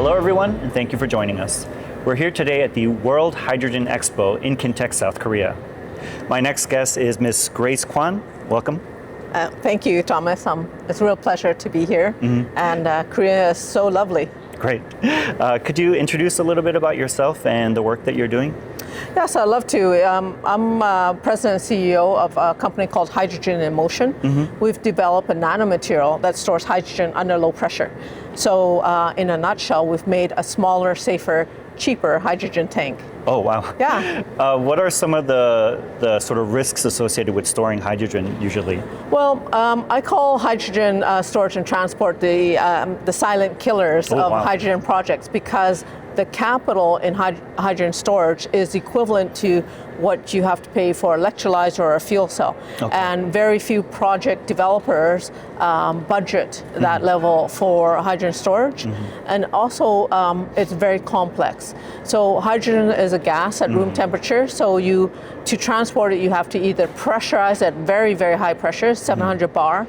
Hello everyone, and thank you for joining us. We're here today at the World Hydrogen Expo in KINTEX, South Korea. My next guest is Ms. Grace Quan. Welcome. Thank you, Thomas. It's a real pleasure to be here, and Korea is so lovely. Great. Could you introduce a little bit about yourself and the work that you're doing? Yes, I'd love to. I'm president and CEO of a company called Hydrogen in Motion. We've developed a nanomaterial that stores hydrogen under low pressure. So in a nutshell, we've made a smaller, safer, cheaper hydrogen tank. Oh, wow. Yeah. What are some of the sort of risks associated with storing hydrogen usually? Well, I call hydrogen storage and transport the silent killers of hydrogen projects, because the capital in hydrogen storage is equivalent to what you have to pay for electrolyzer or a fuel cell. Okay. And very few project developers budget that level for hydrogen storage. And also, it's very complex. So hydrogen is a gas at room temperature, so to transport it, you have to either pressurize at very, very high pressure, 700 bar,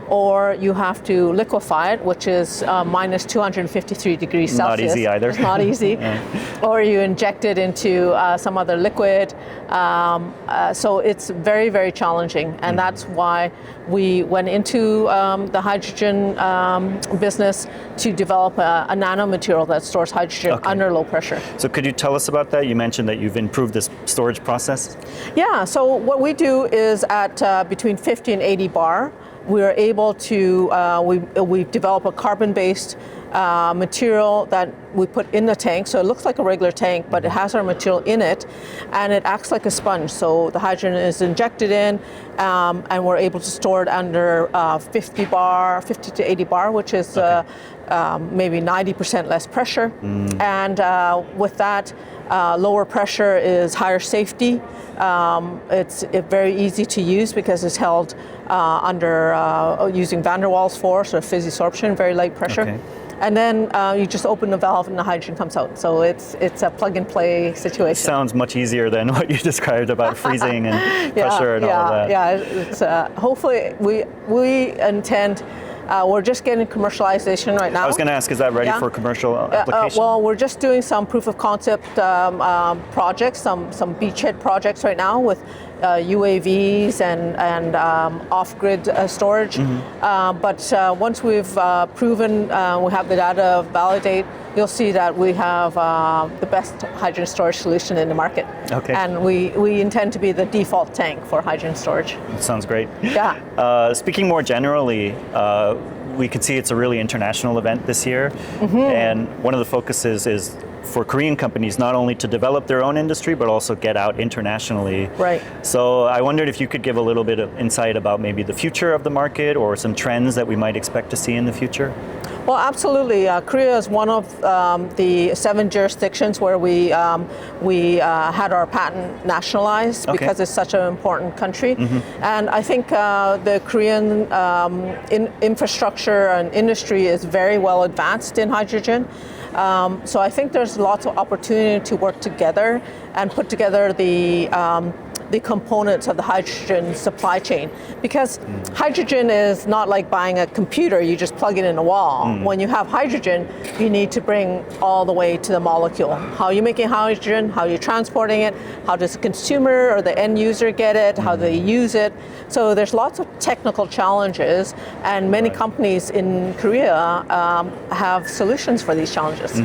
or you have to liquefy it, which is minus 253 degrees Celsius. Not easy either. It's not easy. Or you inject it into some other liquid. So it's very, very challenging, and that's why we went into the hydrogen business to develop a nanomaterial that stores hydrogen under low pressure. So could you tell us about that? You mentioned that you've improved this storage process. Yeah, so what we do is at between 50 and 80 bar, we're able to, we've developed a carbon-based material that we put in the tank, so it looks like a regular tank, but it has our material in it, and it acts like a sponge. So the hydrogen is injected in, and we're able to store it under 50 to 80 bar, which is maybe 90% less pressure. And with that, lower pressure is higher safety. It's very easy to use because it's held under using van der Waals force or physisorption, very light pressure. Okay. And then you just open the valve and the hydrogen comes out. So it's a plug and play situation. Sounds much easier than what you described about freezing and pressure and all of that. Yeah, it's hopefully we intend. We're just getting commercialization right now. I was going to ask, is that ready for commercial application? Well, we're just doing some proof of concept projects, some beachhead projects right now with UAVs and off-grid storage. But once we've proven we have the data validate, you'll see that we have the best hydrogen storage solution in the market. Okay. And we intend to be the default tank for hydrogen storage. That sounds great. Yeah. Speaking more generally, we can see it's a really international event this year. And one of the focuses is for Korean companies not only to develop their own industry, but also get out internationally. Right. So I wondered if you could give a little bit of insight about maybe the future of the market or some trends that we might expect to see in the future. Well, absolutely. Korea is one of the 7 jurisdictions where we had our patent nationalized because it's such an important country. And I think the Korean infrastructure and industry is very well advanced in hydrogen. So I think there's lots of opportunity to work together and put together the components of the hydrogen supply chain, because hydrogen is not like buying a computer, you just plug it in a wall. When you have hydrogen, you need to bring all the way to the molecule. How are you making hydrogen? How are you transporting it? How does the consumer or the end user get it? How do they use it? So there's lots of technical challenges, and many companies in Korea have solutions for these challenges.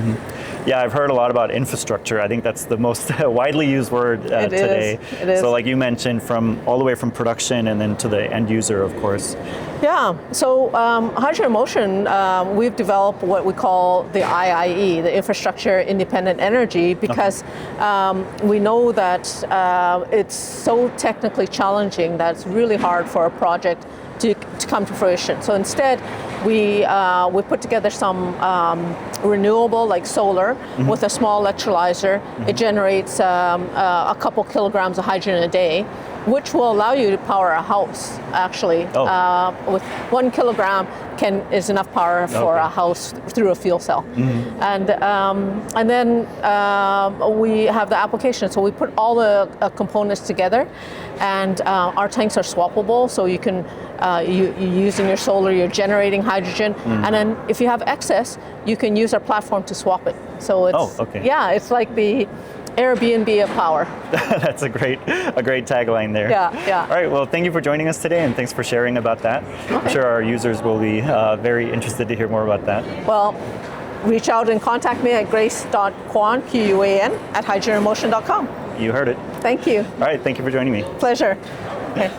Yeah, I've heard a lot about infrastructure. I think that's the most widely used word today. It is. So like you mentioned, from all the way from production and then to the end user, of course. Yeah, so Hydrogen in Motion, we've developed what we call the IIE, the Infrastructure Independent Energy, because we know that it's so technically challenging that it's really hard for a project to come to fruition. So instead, we put together some renewable, like solar, with a small electrolyzer. It generates a couple kilograms of hydrogen a day, which will allow you to power a house, actually. With 1 kilogram is enough power for a house through a fuel cell. And then we have the application. So we put all the components together, and our tanks are swappable, so you can you're using your solar, you're generating hydrogen, and then if you have excess, you can use our platform to swap it. So it's yeah, it's like the Airbnb of power. That's a great tagline there. Yeah. All right, well, thank you for joining us today, and thanks for sharing about that. I'm sure our users will be very interested to hear more about that. Well, reach out and contact me at grace.quan, Quan, at hydrogenmotion.com. You heard it. Thank you. All right, thank you for joining me. Pleasure. Okay.